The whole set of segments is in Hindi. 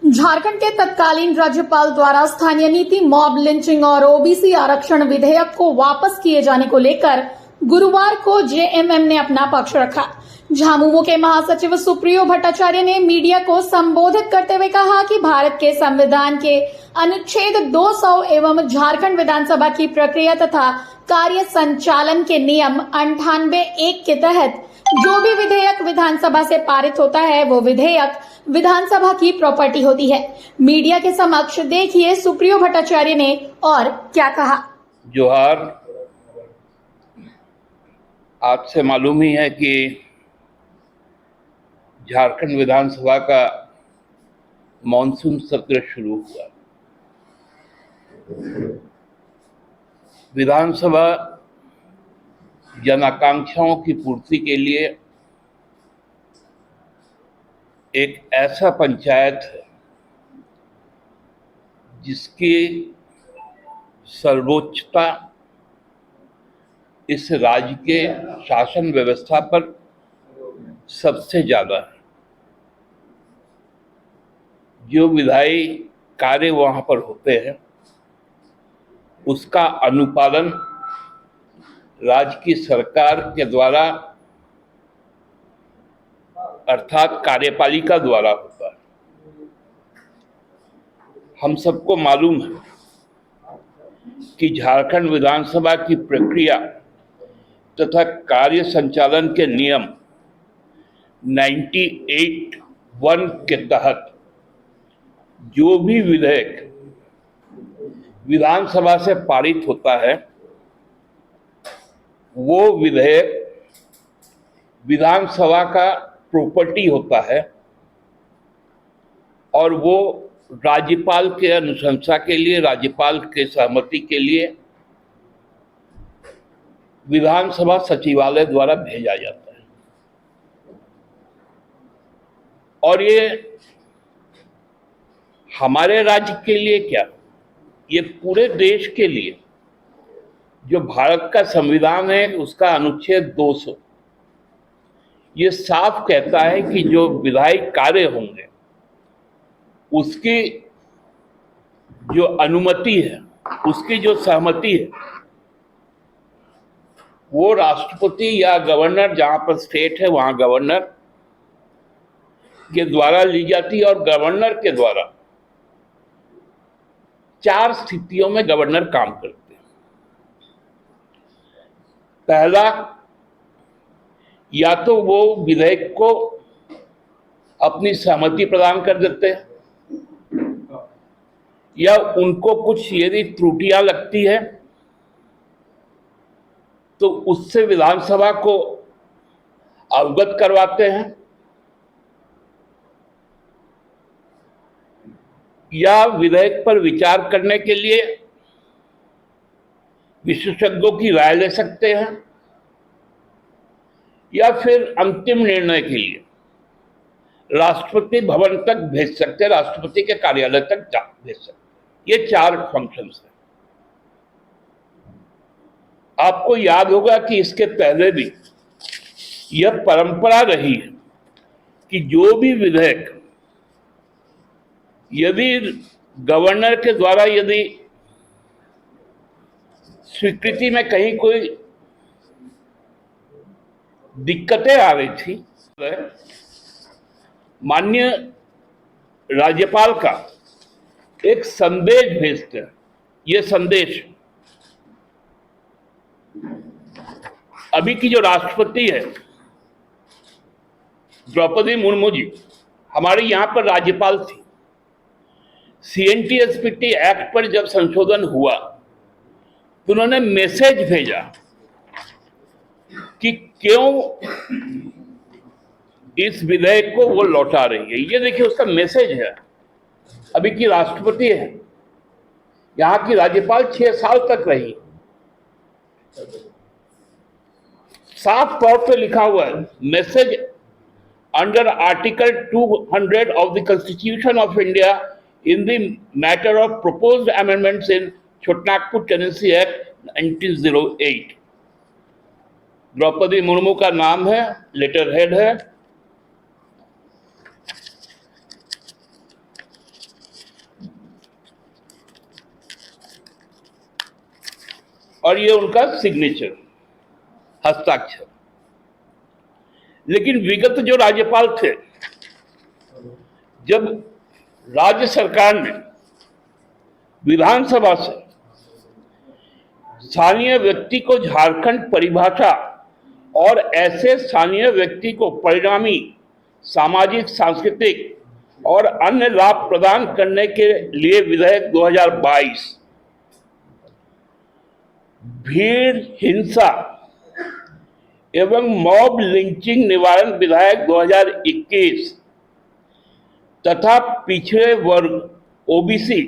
झारखंड के तत्कालीन राज्यपाल द्वारा स्थानीय नीति मॉब लिंचिंग और ओबीसी आरक्षण विधेयक को वापस किए जाने को लेकर गुरुवार को जेएमएम ने अपना पक्ष रखा। झामुमो के महासचिव सुप्रियो भट्टाचार्य ने मीडिया को संबोधित करते हुए कहा कि भारत के संविधान के अनुच्छेद 200 एवं झारखंड विधानसभा की प्रक्रिया तथा कार्य संचालन के नियम 98(1) के तहत जो भी विधेयक विधानसभा से पारित होता है वो विधेयक विधानसभा की प्रॉपर्टी होती है। मीडिया के समक्ष देखिए सुप्रियो भट्टाचार्य ने और क्या कहा। जोहार। आपसे मालूम ही है कि झारखंड विधानसभा का मॉनसून सत्र शुरू हुआ। विधानसभा जन आकांक्षाओं की पूर्ति के लिए एक ऐसा पंचायत है जिसकी सर्वोच्चता इस राज्य के शासन व्यवस्था पर सबसे ज्यादा है। जो विधायी कार्य वहां पर होते हैं उसका अनुपालन राज्य की सरकार के द्वारा अर्थात कार्यपालिका द्वारा होता है। हम सबको मालूम है कि झारखंड विधानसभा की प्रक्रिया तथा कार्य संचालन के नियम 98(1) के तहत जो भी विधेयक विधानसभा से पारित होता है वो विधेयक विधानसभा का प्रॉपर्टी होता है और वो राज्यपाल के अनुशंसा के लिए, राज्यपाल के सहमति के लिए विधानसभा सचिवालय द्वारा भेजा जाता है। और ये हमारे राज्य के लिए क्या, ये पूरे देश के लिए जो भारत का संविधान है उसका अनुच्छेद 200 ये साफ कहता है कि जो विधायी कार्य होंगे उसकी जो अनुमति है, उसकी जो सहमति है वो राष्ट्रपति या गवर्नर, जहां पर स्टेट है वहां गवर्नर के द्वारा ली जाती है। और गवर्नर के द्वारा 4 स्थितियों में गवर्नर काम करते हैं। पहला, या तो वो विधेयक को अपनी सहमति प्रदान कर देते हैं या उनको कुछ यदि त्रुटियां लगती है तो उससे विधानसभा को अवगत करवाते हैं, या विधेयक पर विचार करने के लिए विशेषज्ञों की राय ले सकते हैं, या फिर अंतिम निर्णय के लिए राष्ट्रपति भवन तक भेज सकते हैं, राष्ट्रपति के कार्यालय तक भेज सकते हैं। ये 4 फंक्शंस हैं। आपको याद होगा कि इसके पहले भी यह परंपरा रही है कि जो भी विधेयक यदि गवर्नर के द्वारा यदि स्वीकृति में कहीं कोई दिक्कतें आ रही थी, माननीय राज्यपाल का एक संदेश भेजते हैं। ये संदेश अभी की जो राष्ट्रपति है द्रौपदी मुर्मू जी, हमारे यहाँ पर राज्यपाल थी। CNTSPT एक्ट पर जब संशोधन हुआ तो उन्होंने मैसेज भेजा कि क्यों इस विधेयक को वो लौटा रही है। ये देखिए उसका मैसेज है। अभी की राष्ट्रपति है, यहाँ की राज्यपाल 6 साल तक रही। साफ तौर पे लिखा हुआ है message under article 200 of the constitution of India in the matter of proposed amendments in Chotanagpur tenancy act 1908। Draupadi Murmu का नाम है, लेटर हेड है। और ये उनका सिग्नेचर, हस्ताक्षर। लेकिन विगत जो राज्यपाल थे, जब राज्य सरकार ने विधानसभा से स्थानीय व्यक्ति को झारखंड परिभाषा और ऐसे स्थानीय व्यक्ति को परिणामी सामाजिक, सांस्कृतिक और अन्य लाभ प्रदान करने के लिए विधेयक 2022, भीड़ हिंसा एवं मॉब लिंचिंग निवारण विधेयक 2021 तथा पिछड़े वर्ग ओबीसी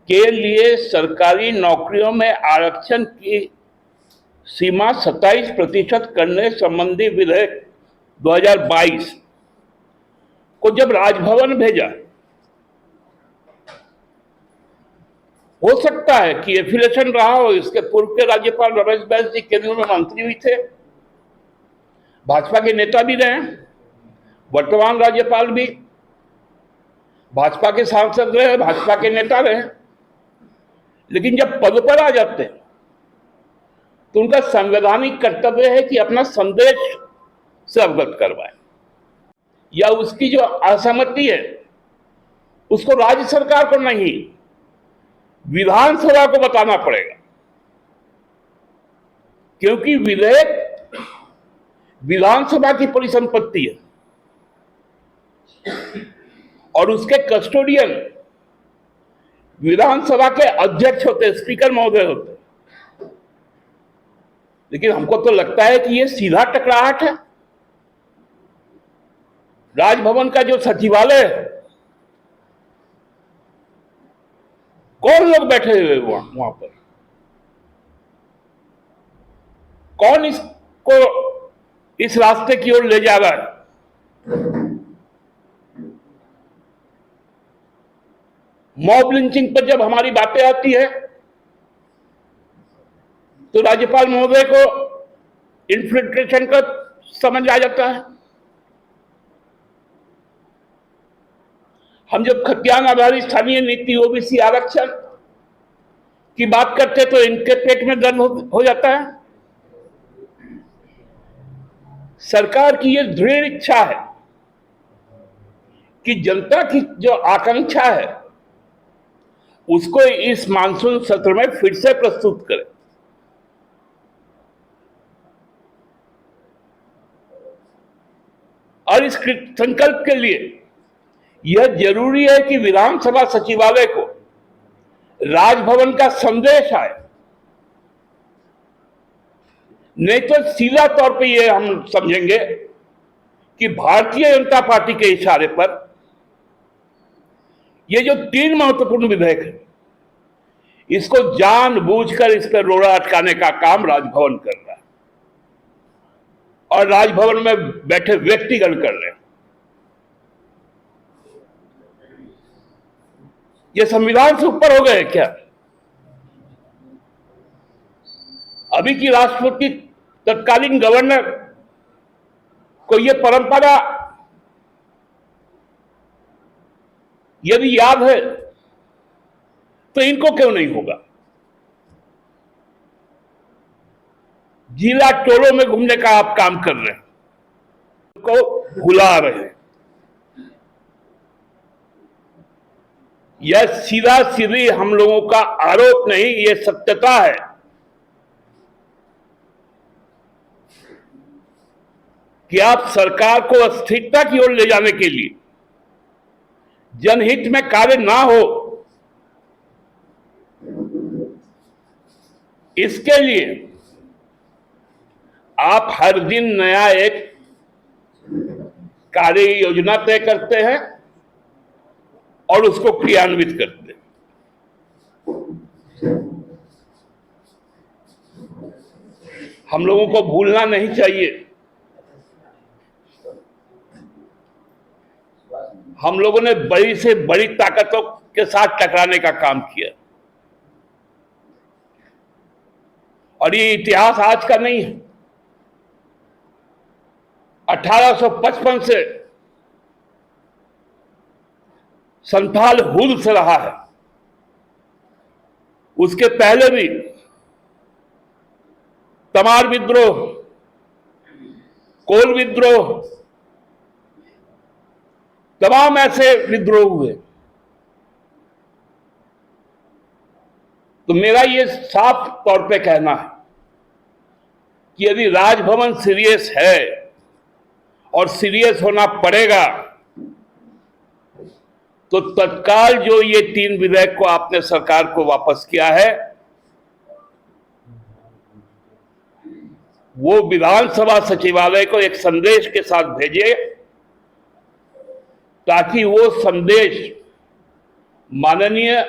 के लिए सरकारी नौकरियों में आरक्षण की सीमा 27% करने संबंधी विधेयक 2022 को जब राजभवन भेजा, हो सकता है कि एफिलिएशन रहा हो। इसके पूर्व के राज्यपाल रमेश बैस जी केंद्र में मंत्री भी थे, भाजपा के नेता भी रहे, वर्तमान राज्यपाल भी भाजपा के सांसद रहे, भाजपा के नेता रहे। लेकिन जब पद पर आ जाते हैं तो उनका संवैधानिक कर्तव्य है कि अपना संदेश से अवगत करवाए, या उसकी जो असहमति है उसको राज्य सरकार को नहीं, विधानसभा को बताना पड़ेगा। क्योंकि विधेयक विधानसभा की परिसंपत्ति है और उसके कस्टोडियन विधानसभा के अध्यक्ष होते, स्पीकर महोदय होते। लेकिन हमको तो लगता है कि ये सीधा टकराहट है। राजभवन का जो सचिवालय है, कौन लोग बैठे हुए वहां पर, कौन इसको इस रास्ते की ओर ले जा रहा है? मॉब लिंचिंग पर जब हमारी बातें आती है तो राज्यपाल महोदय को इन्फिल्ट्रेशन का समझ आ जाता है। हम जब खतियान आधारित स्थानीय नीति ओबीसी आरक्षण की बात करते तो इनके पेट में दर्द हो जाता है। सरकार की यह दृढ़ इच्छा है कि जनता की जो आकांक्षा है उसको इस मानसून सत्र में फिर से प्रस्तुत करें। और इस संकल्प के लिए यह जरूरी है कि विधानसभा सचिवालय को राजभवन का संदेश आए। नहीं तो सीधा तौर पे यह हम समझेंगे कि भारतीय जनता पार्टी के इशारे पर ये जो 3 महत्वपूर्ण विधेयक है, इसको जानबूझकर इस पर रोड़ा अटकाने का काम राजभवन कर रहा है और राजभवन में बैठे व्यक्तिगण कर रहे हैं। ये संविधान से ऊपर हो गए क्या? अभी की राष्ट्रपति तत्कालीन गवर्नर को यह परंपरा यदि याद है तो इनको क्यों नहीं होगा? जिला टोलों में घूमने का आप काम कर रहे हैं, को भुला रहे हैं। यह सीधा सीधी हम लोगों का आरोप नहीं, यह सत्यता है। कि आप सरकार को अस्थिरता की ओर ले जाने के लिए, जनहित में कार्य ना हो, इसके लिए आप हर दिन नया एक कार्य योजना तय करते हैं और उसको क्रियान्वित करते हैं। हम लोगों को भूलना नहीं चाहिए, हम लोगों ने बड़ी से बड़ी ताकतों के साथ टकराने का काम किया और ये इतिहास आज का नहीं है। 1855 से संथाल हुल से रहा है। उसके पहले भी तमार विद्रोह, कोल विद्रोह, तमाम ऐसे विद्रोह हुए। तो मेरा ये साफ तौर पे कहना है कि यदि राजभवन सीरियस है और सीरियस होना पड़ेगा तो तत्काल जो ये 3 विधेयक को आपने सरकार को वापस किया है वो विधानसभा सचिवालय को एक संदेश के साथ भेजिए, ताकि वो संदेश माननीय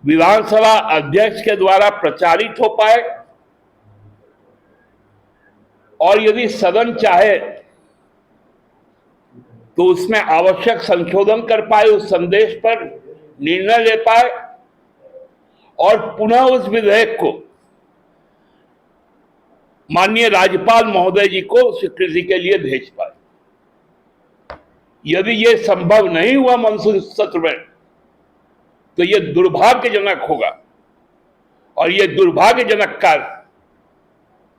विधानसभा अध्यक्ष के द्वारा प्रचारित हो पाए और यदि सदन चाहे तो उसमें आवश्यक संशोधन कर पाए, उस संदेश पर निर्णय ले पाए और पुनः उस विधेयक को माननीय राज्यपाल महोदय जी को स्वीकृति के लिए भेज पाए। यदि ये संभव नहीं हुआ मानसून सत्र में तो ये दुर्भाग्यजनक होगा और ये दुर्भाग्यजनक कार्य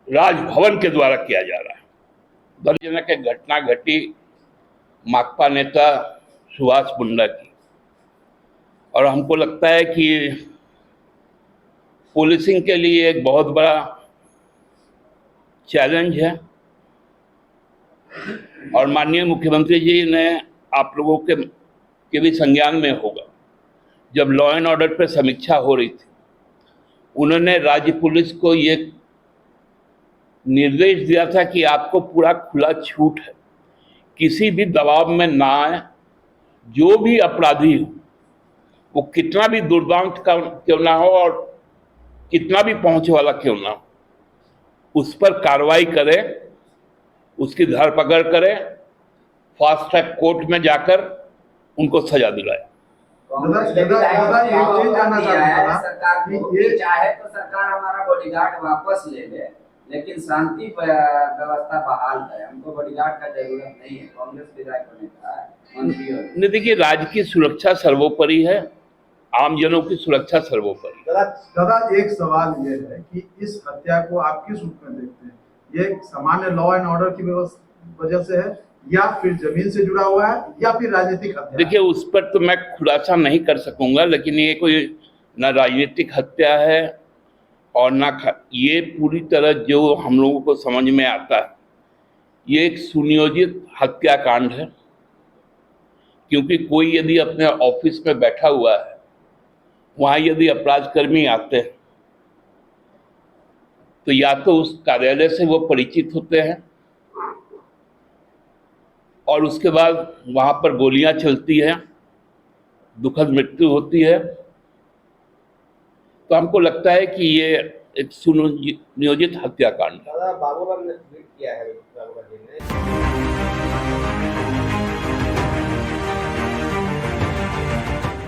राजभवन के द्वारा किया जा रहा है। दुर्भाग्यजनक एक घटना घटी माकपा नेता सुभाष मुंडा की, और हमको लगता है कि पुलिसिंग के लिए एक बहुत बड़ा चैलेंज है और माननीय मुख्यमंत्री जी ने आप लोगों के भी संज्ञान में होगा, जब लॉ एंड ऑर्डर पर समीक्षा हो रही थी उन्होंने राज्य पुलिस को ये निर्देश दिया था कि आपको पूरा खुला छूट है, किसी भी दबाव में ना आए। जो भी अपराधी हो वो कितना भी दुर्दांत क्यों ना हो और कितना भी पहुंच वाला क्यों ना हो, उस पर कार्रवाई करें, उसकी धरपकड़ करें, फास्ट ट्रैक कोर्ट में जाकर उनको सजा दिलाए। चाहे तो सरकार हमारा बॉडीगार्ड वापस ले ले, लेकिन शांति व्यवस्था बहाल करे। हमको बॉडीगार्ड का जरूरत नहीं है, कांग्रेस विधायकों ने कहा है। नहीं, देखिए, राज्य की सुरक्षा सर्वोपरि है, आमजनों की सुरक्षा सर्वोपरि। दादा, एक सवाल ये है कि इस हत्या को आप किस रूप में देखते हैं? ये सामान्य लॉ एंड ऑर्डर की वजह से है या फिर जमीन से जुड़ा हुआ है या फिर राजनीतिक हत्या? देखिए, उस पर तो मैं खुलासा नहीं कर सकूंगा, लेकिन ये कोई ना राजनीतिक हत्या है और ना ये पूरी तरह जो हम लोगों को समझ में आता है ये एक सुनियोजित हत्याकांड है। क्योंकि कोई यदि अपने ऑफिस में बैठा हुआ है, वहां यदि अपराधकर्मी आते हैं तो या तो उस कार्यालय से वो परिचित होते हैं और उसके बाद वहां पर गोलियां चलती हैं, दुखद मृत्यु होती है। तो हमको लगता है कि ये एक सुनियोजित हत्याकांड है। बाबूलाल ने ट्वीट किया है